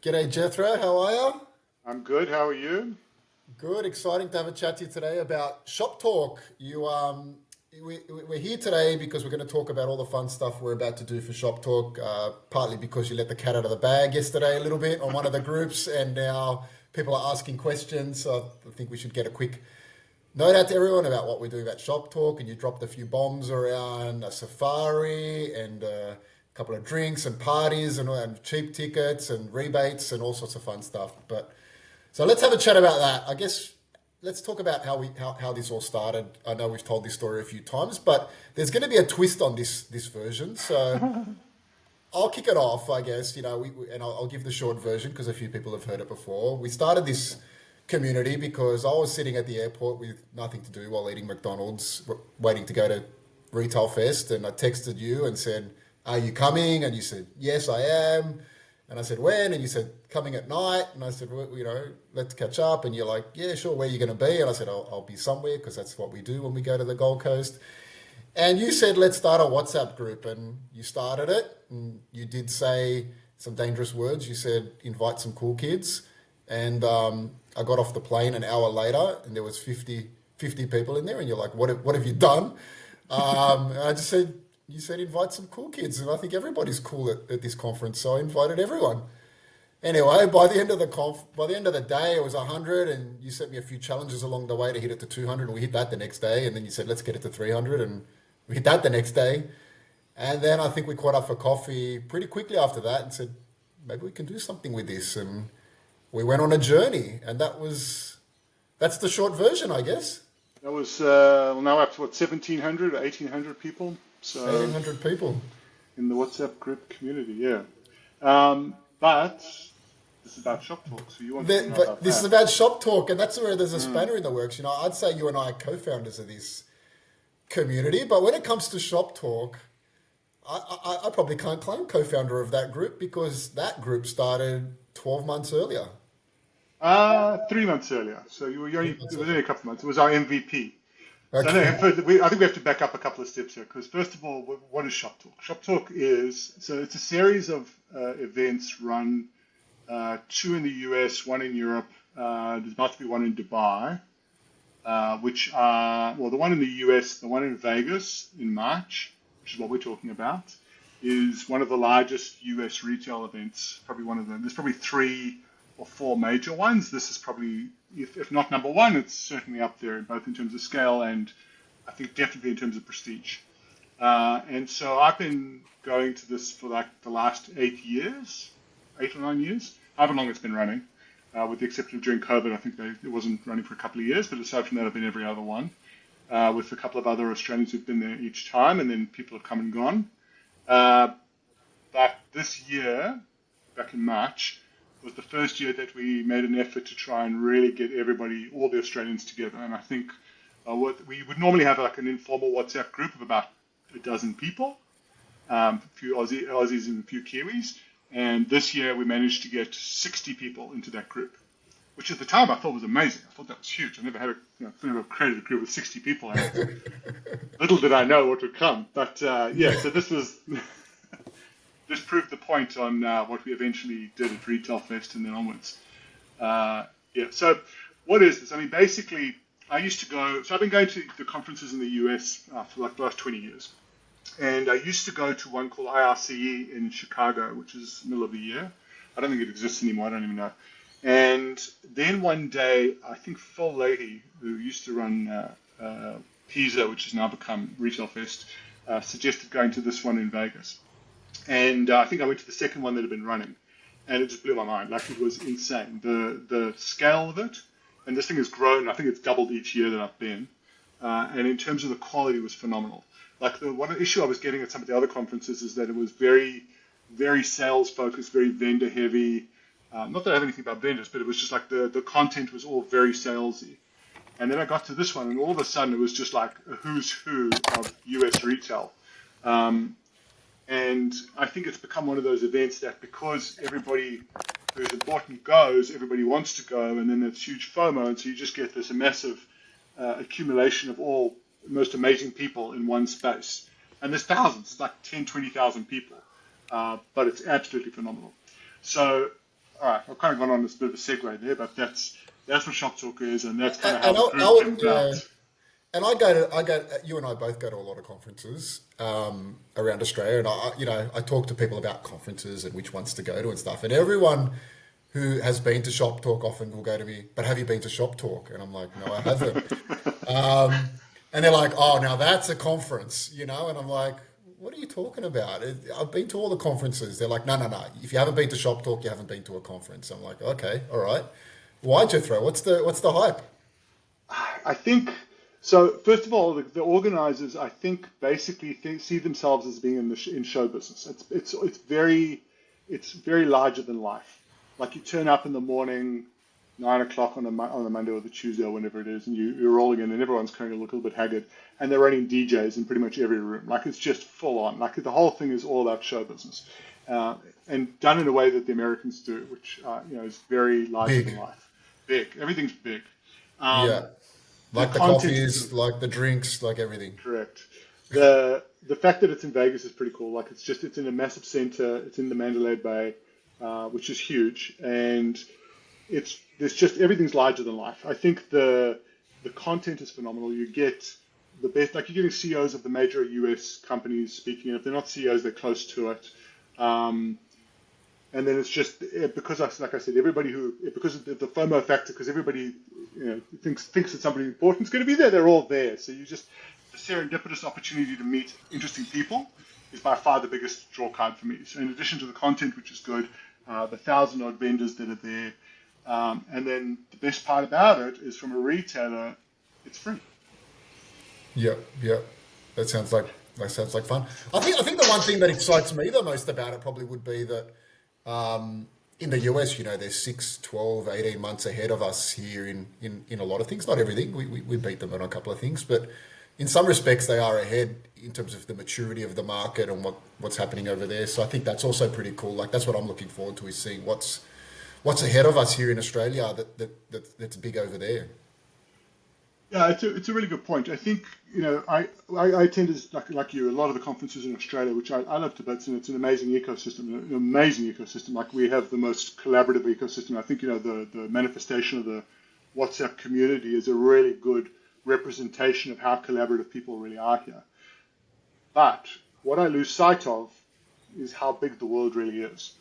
G'day Jethro, how are you? I'm good. How are you? Good, exciting to have a chat to you today about Shop Talk. We're here today because we're going to talk about all the fun stuff we're about to do for Shop Talk. Partly because you let the cat out of the bag yesterday a little bit on one of the groups, and now people are asking questions. So I think we should get a quick note out to everyone about what we're doing about Shop Talk. And you dropped a few bombs around a safari and a couple of drinks and parties and cheap tickets and rebates and all sorts of fun stuff. But so let's have a chat about that. I guess let's talk about how this all started. I know we've told this story a few times, but there's going to be a twist on this version. So I'll kick it off, I guess. And I'll give the short version because a few people have heard it before. We started this community because I was sitting at the airport with nothing to do while eating McDonald's, waiting to go to Retail Fest, and I texted you and said, "Are you coming?" And you said, "Yes, I am." And I said, "When?" And you said, "Coming at night." And I said, well, let's catch up. And you're like, "Yeah, sure, where are you going to be?" And I said, I'll be somewhere because that's what we do when we go to the Gold Coast. And you said, "Let's start a WhatsApp group." And you started it. And you did say some dangerous words. You said, "Invite some cool kids." And I got off the plane an hour later and there was 50 people in there. And you're like, what have you done?" And I just said, you said invite some cool kids, and I think everybody's cool at this conference, so I invited everyone. Anyway, by the end of the day, it was 100, and you sent me a few challenges along the way to hit it to 200, and we hit that the next day, and then you said let's get it to 300, and we hit that the next day, and then I think we caught up for coffee pretty quickly after that, and said maybe we can do something with this, and we went on a journey, and that's the short version, I guess. That was now up to what, 1,700 or 1,800 people. So 1,800 people. in the WhatsApp group community, yeah. But this is about Shop Talk, so you want to know But about this is that. about Shop Talk, and that's where there's a spanner in the works. I'd say you and I are co-founders of this community, but when it comes to Shop Talk, I probably can't claim co-founder of that group because that group started 12 months earlier. 3 months earlier. So Three it months was only earlier. a couple of months. It was our MVP. So no, Okay. I think we have to back up a couple of steps here because first of all, what is Shop Talk? Shop Talk it's a series of events run, two in the US, one in Europe. There's about to be one in Dubai, which are, well, the one in the US, the one in Vegas in March, which is what we're talking about, is one of the largest US retail events. Probably one of them. There's probably three or four major ones. This is probably, if not number one, it's certainly up there, both in terms of scale and I think definitely in terms of prestige. And so I've been going to this for like the last 8 years, 8 or 9 years, however long it's been running, with the exception of during COVID. I think it wasn't running for a couple of years, but aside from that, I've been every other one, with a couple of other Australians who've been there each time, and then people have come and gone. Uh, but this year, back in March, was the first year that we made an effort to try and really get everybody, all the Australians together. And I think what we would normally have like an informal WhatsApp group of about a dozen people, a few Aussies and a few Kiwis. And this year we managed to get 60 people into that group, which at the time I thought was amazing. I thought that was huge. I never had never created a group with 60 people in it. Little did I know what would come. But yeah, so this proved the point on what we eventually did at Retail Fest and then onwards. Yeah, so what is this? I mean, basically, I used to go, so I've been going to the conferences in the US for like the last 20 years. And I used to go to one called IRCE in Chicago, which is middle of the year. I don't think it exists anymore. I don't even know. And then one day, I think Phil Leahy, who used to run PISA, which has now become Retail Fest, suggested going to this one in Vegas. And I think I went to the second one that had been running, and it just blew my mind. Like it was insane, the scale of it. And this thing has grown. I think it's doubled each year that I've been. And in terms of the quality, it was phenomenal. Like the one issue I was getting at some of the other conferences is that it was very, very sales focused, very vendor heavy. Not that I have anything about vendors, but it was just like the content was all very salesy. And then I got to this one, and all of a sudden it was just like a who's who of US retail. Um, and I think it's become one of those events that because everybody who's important goes, everybody wants to go, and then there's huge FOMO, and so you just get this massive accumulation of all the most amazing people in one space. And there's thousands, it's like 10, 20,000 people, but it's absolutely phenomenal. So, all right, kind of gone on this bit of a segue there, but that's what Shoptalk is, and that's kind of how And the group came about. and you and I both go to a lot of conferences around Australia, and I talk to people about conferences and which ones to go to and stuff. And everyone who has been to Shop Talk often will go to me, but have you been to Shop Talk? And I'm like, no, I haven't. And they're like, oh, now that's a conference, And I'm like, what are you talking about? I've been to all the conferences. They're like, no. If you haven't been to Shop Talk, you haven't been to a conference. I'm like, okay, all right. Why, Jethro? What's the hype? I think so. First of all, the organizers, I think, basically see themselves as being in show business. It's very larger than life. Like you turn up in the morning, 9 o'clock on a Monday or the Tuesday or whenever it is, and you're rolling in, and everyone's kind of look a little bit haggard, and they're running DJs in pretty much every room. Like it's just full on. Like the whole thing is all about show business, and done in a way that the Americans do, which is very larger than Big. life. Big. Everything's big. Yeah. Like the coffees, like the drinks, like everything. Correct. The fact that it's in Vegas is pretty cool. Like it's in a massive center. It's in the Mandalay Bay, which is huge, and there's just everything's larger than life. I think the content is phenomenal. You get the best, like you're getting CEOs of the major US companies speaking. If they're not CEOs, they're close to it. And then it's just because, like I said, because of the FOMO factor, because everybody thinks that somebody important is going to be there. They're all there. So the serendipitous opportunity to meet interesting people is by far the biggest draw card for me. So in addition to the content, which is good, the 1,000 odd vendors that are there, and then the best part about it is from a retailer, it's free. Yeah. That sounds like fun. I think the one thing that excites me the most about it probably would be that in the US, they're 6, 12, 18 months ahead of us here in a lot of things. Not everything. We beat them on a couple of things, but in some respects they are ahead in terms of the maturity of the market and what's happening over there. So I think that's also pretty cool. Like that's what I'm looking forward to, is seeing what's ahead of us here in Australia that's big over there. Yeah, it's a really good point. I think I attend like you a lot of the conferences in Australia, which I love to bits, and it's an amazing ecosystem. Like we have the most collaborative ecosystem. I think the manifestation of the WhatsApp community is a really good representation of how collaborative people really are here. But what I lose sight of is how big the world really is.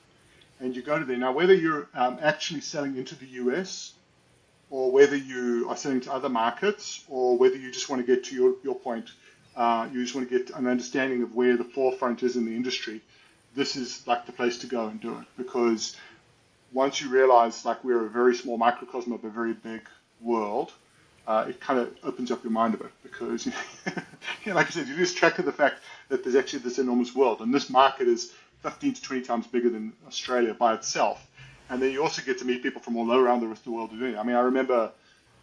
And you go to there now, whether you're actually selling into the US, or whether you are selling to other markets, or whether you just want to get to your point, you just want to get an understanding of where the forefront is in the industry, this is like the place to go and do it. Because once you realize like we're a very small microcosm of a very big world, it kind of opens up your mind a bit, because like I said, you lose track of the fact that there's actually this enormous world, and this market is 15 to 20 times bigger than Australia by itself. And then you also get to meet people from all around the rest of the world doing it. I mean, I remember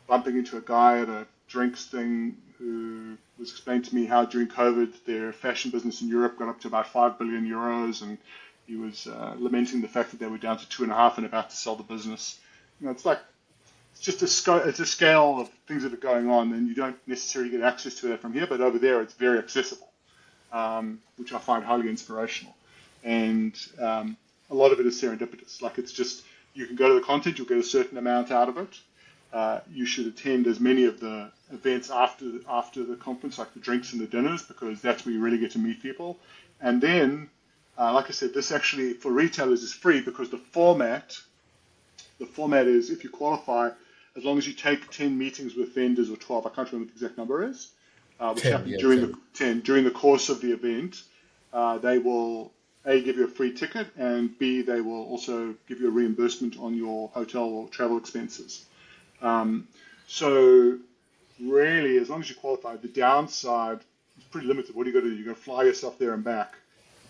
bumping into a guy at a drinks thing who was explaining to me how during COVID their fashion business in Europe got up to about 5 billion euros, and he was lamenting the fact that they were down to 2.5 and about to sell the business. It's just a scale of things that are going on, and you don't necessarily get access to that from here, but over there it's very accessible, which I find highly inspirational. And a lot of it is serendipitous. Like it's just, you can go to the content, you'll get a certain amount out of it. You should attend as many of the events after the conference, like the drinks and the dinners, because that's where you really get to meet people. And then, like I said, this actually for retailers is free, because the format is, if you qualify, as long as you take 10 meetings with vendors, or 12, I can't remember what the exact number is, which 10, happens yeah, during the course of the event, they will A, give you a free ticket, and B, they will also give you a reimbursement on your hotel or travel expenses. So really, as long as you qualify, the downside is pretty limited. What do you got to do? You got to fly yourself there and back,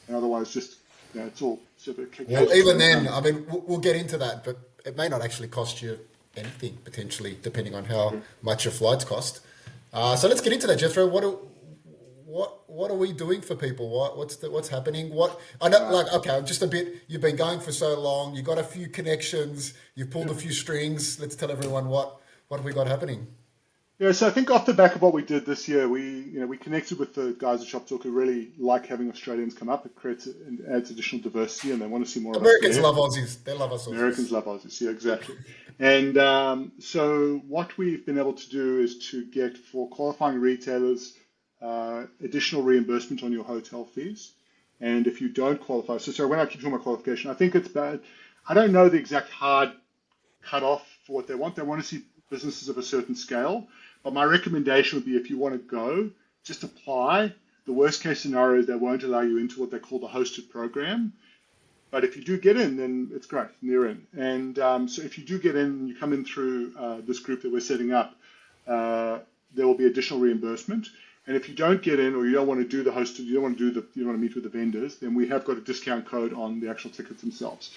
and otherwise just it's all sort of Well, even then, I mean, we'll get into that, but it may not actually cost you anything, potentially, depending on how much your flights cost. So let's get into that, Jethro. What are we doing for people? What's happening? I know, like, okay, just a bit. You've been going for so long. You got a few connections. You've pulled a few strings. Let's tell everyone what have we got happening. Yeah, so I think off the back of what we did this year, we connected with the guys at ShopTalk who really like having Australians come up. It creates and adds additional diversity, and they want to see more of us Americans there. love Aussies. They love us Americans Aussies. love Aussies, yeah, exactly. And so what we've been able to do is to get for qualifying retailers additional reimbursement on your hotel fees. And if you don't qualify, so sorry, when I keep talking about qualification, I think it's bad. I don't know the exact hard cut off for what they want. They want to see businesses of a certain scale. But my recommendation would be if you want to go, just apply. The worst case scenario is they won't allow you into what they call the hosted program. But if you do get in, then it's great, and you're in. And so if you do get in and you come in through this group that we're setting up, uh, there will be additional reimbursement. And if you don't get in or you don't want to do the hosted, you don't want to meet with the vendors, then we have got a discount code on the actual tickets themselves.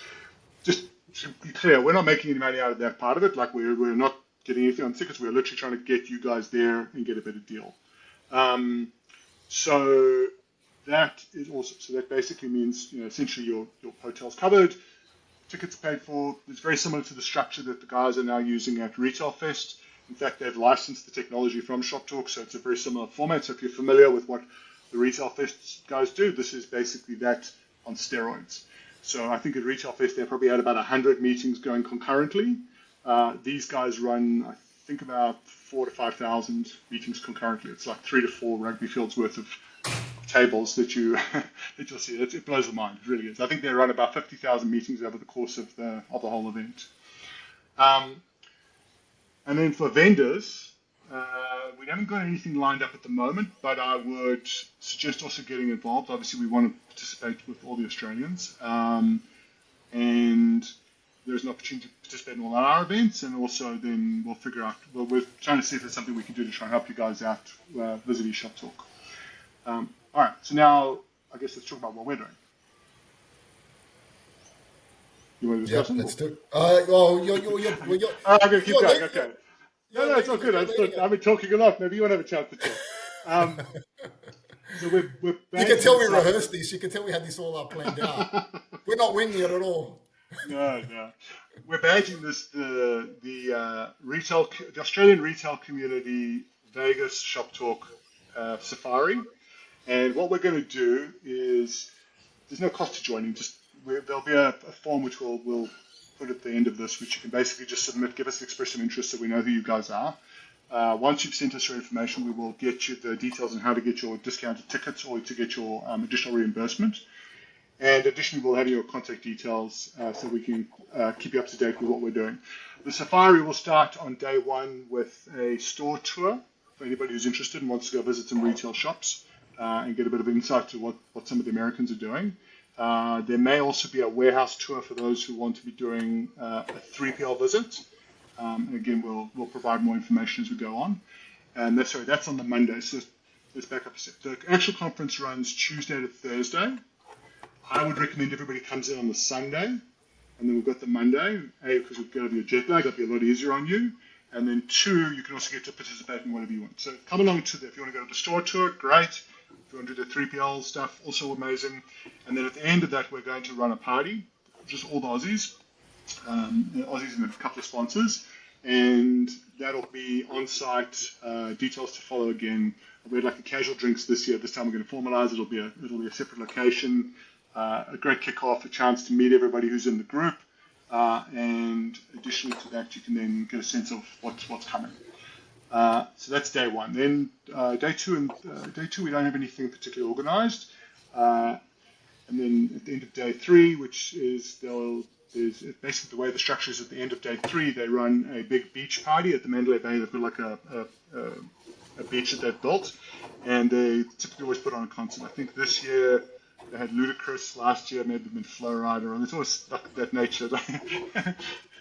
Just to be clear, we're not making any money out of that part of it. Like we're not getting anything on tickets. We're literally trying to get you guys there and get a better deal. Um, so that is also so that basically means essentially your hotel's covered, tickets paid for. It's very similar to the structure that the guys are now using at Retail Fest. In fact, they've licensed the technology from ShopTalk, so it's a very similar format. So if you're familiar with what the Retail Fest guys do, this is basically that on steroids. So I think at Retail Fest they probably had about 100 meetings going concurrently. These guys run, I think, about 4 to 5 thousand meetings concurrently. It's like 3 to 4 rugby fields worth of tables that you'll see. It blows the mind. It really is. I think they run about 50,000 meetings over the course of the whole event. Um, and then for vendors, we haven't got anything lined up at the moment, but I would suggest also getting involved. Obviously, we want to participate with all the Australians, and there's an opportunity to participate in all our events, and also then we'll figure out. Well, we're trying to see if there's something we can do to try and help you guys out visiting Shop Talk. All right, so now I guess let's talk about what we're doing. You want to discuss Yep, it? let's do it. Oh, I'm going to keep going. Okay. No, you're no, it's all leading it. good. You're leading it. I've been talking a lot. Maybe you want to have a chance to talk. Um, so we're You can badging tell we this up. rehearsed this. You can tell we had this all planned out. We're not winging it at all. No. We're badging this the Australian retail community Vegas Shop Talk Safari. And what we're going to do is there's no cost to joining. There'll be a form which we'll put at the end of this, which you can basically just submit, give us an expression of interest so we know who you guys are. Once you've sent us your information, we will get you the details on how to get your discounted tickets or to get your additional reimbursement. And additionally, we'll have your contact details so we can keep you up to date with what we're doing. The safari will start on day one with a store tour for anybody who's interested and wants to go visit some retail shops and get a bit of insight to what some of the Americans are doing. There may also be a warehouse tour for those who want to be doing a 3PL visit. And again, we'll provide more information as we go on. And that's on the Monday. So let's back up a step. The actual conference runs Tuesday to Thursday. I would recommend everybody comes in on the Sunday, and then we've got the Monday. A, because we've got your jet lag, it'll be a lot easier on you. And then two, you can also get to participate in whatever you want. So come along to if you want to go to the store tour, great. If you want to do the 3PL stuff, also amazing. And then at the end of that, we're going to run a party, just all the Aussies, Aussies and a couple of sponsors. And that'll be on-site, details to follow again. We had like a casual drinks this year. This time we're going to formalize. It'll be a separate location. A great kickoff, a chance to meet everybody who's in the group, and additionally to that, you can then get a sense of what's coming. So that's day one. Then day two, we don't have anything particularly organized. And then at the end of day three, which is basically the way the structure is at the end of day three, they run a big beach party at the Mandalay Bay. They've got like a beach that they've built, and they typically always put on a concert. I think this year they had Ludacris, last year maybe been Flow Rider, and it's always like that nature.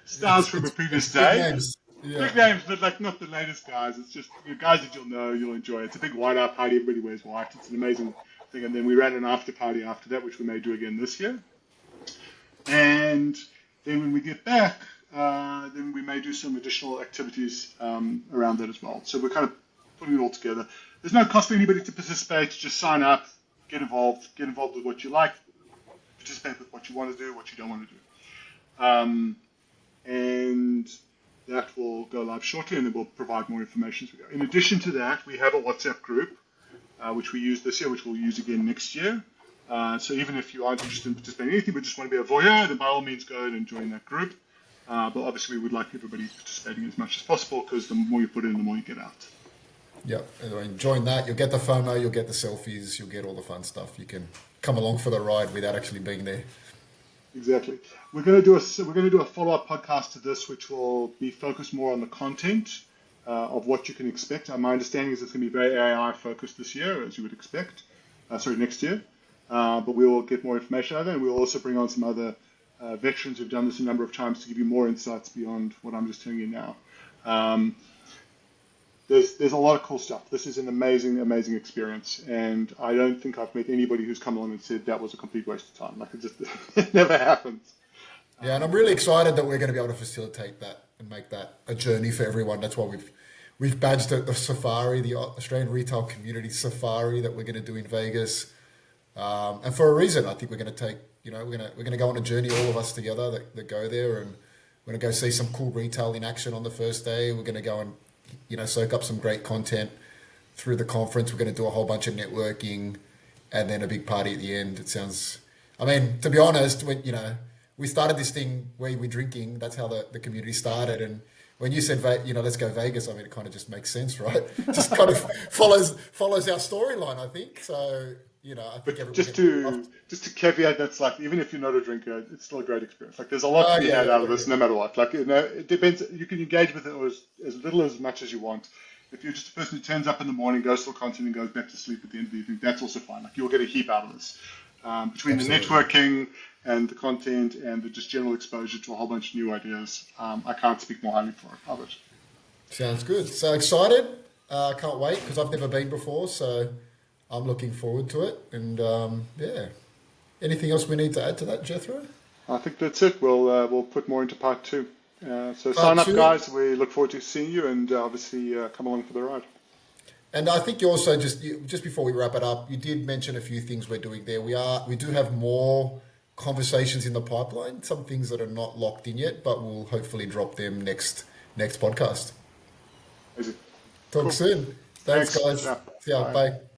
Stars from a previous Big day. names. Yeah. Big names, but like not the latest guys. It's just guys that you'll know, you'll enjoy. It's a big white-out party. Everybody wears white. It's an amazing thing. And then we ran an after party after that, which we may do again this year. And then when we get back, then we may do some additional activities around that as well. So we're kind of putting it all together. There's no cost for anybody to participate. Just sign up, get involved with what you like, participate with what you want to do, what you don't want to do. And That will go live shortly, and then we'll provide more information as we go. In addition to that, we have a WhatsApp group, which we used this year, which we'll use again next year. So even if you aren't interested in participating in anything, but just want to be a voyeur, then by all means go ahead and join that group. But obviously, we would like everybody participating as much as possible, because the more you put in, the more you get out. Yeah, and join that. You'll get the FOMO, you'll get the selfies, you'll get all the fun stuff. You can come along for the ride without actually being there. Exactly. We're going to do a follow-up podcast to this, which will be focused more on the content of what you can expect. My understanding is it's going to be very AI focused this year, as you would expect. Next year. But we will get more information out of it, and we'll also bring on some other veterans who've done this a number of times to give you more insights beyond what I'm just telling you now. There's a lot of cool stuff. This is an amazing, amazing experience, and I don't think I've met anybody who's come along and said that was a complete waste of time. Like, it never happens. Yeah, and I'm really excited that we're going to be able to facilitate that and make that a journey for everyone. That's why we've badged it the Safari, the Australian Retail Community Safari, that we're going to do in Vegas, and for a reason. I think we're going to take, we're going to go on a journey, all of us together that go there, and we're going to go see some cool retail in action on the first day. We're going to go and soak up some great content through the conference. We're going to do a whole bunch of networking, and then a big party at the end. It sounds, to be honest, when we started this thing where we're drinking, that's how the community started. And when you said, let's go Vegas, it kind of just makes sense, right? Just kind of follows our storyline, I think. So, I think But just to caveat, that's like, even if you're not a drinker, it's still a great experience. Like, there's a lot to be had out of this, no matter what. Like, it depends. You can engage with it as little as much as you want. If you're just a person who turns up in the morning, goes to the content, and goes back to sleep at the end of the evening, that's also fine. Like, you'll get a heap out of this. Between the networking and the content and the just general exposure to a whole bunch of new ideas, I can't speak more highly of it. Sounds good. So excited. Can't wait, because I've never been before, so I'm looking forward to it. And yeah, anything else we need to add to that, Jethro? I think that's it. We'll put more into part two. So sign up, guys. We look forward to seeing you, and obviously come along for the ride. And I think you also just before we wrap it up, you did mention a few things we're doing there. We do have more conversations in the pipeline, some things that are not locked in yet, but we'll hopefully drop them next podcast. Amazing. Talk Cool. soon. Thanks, guys. Yeah. See ya. Bye. Bye.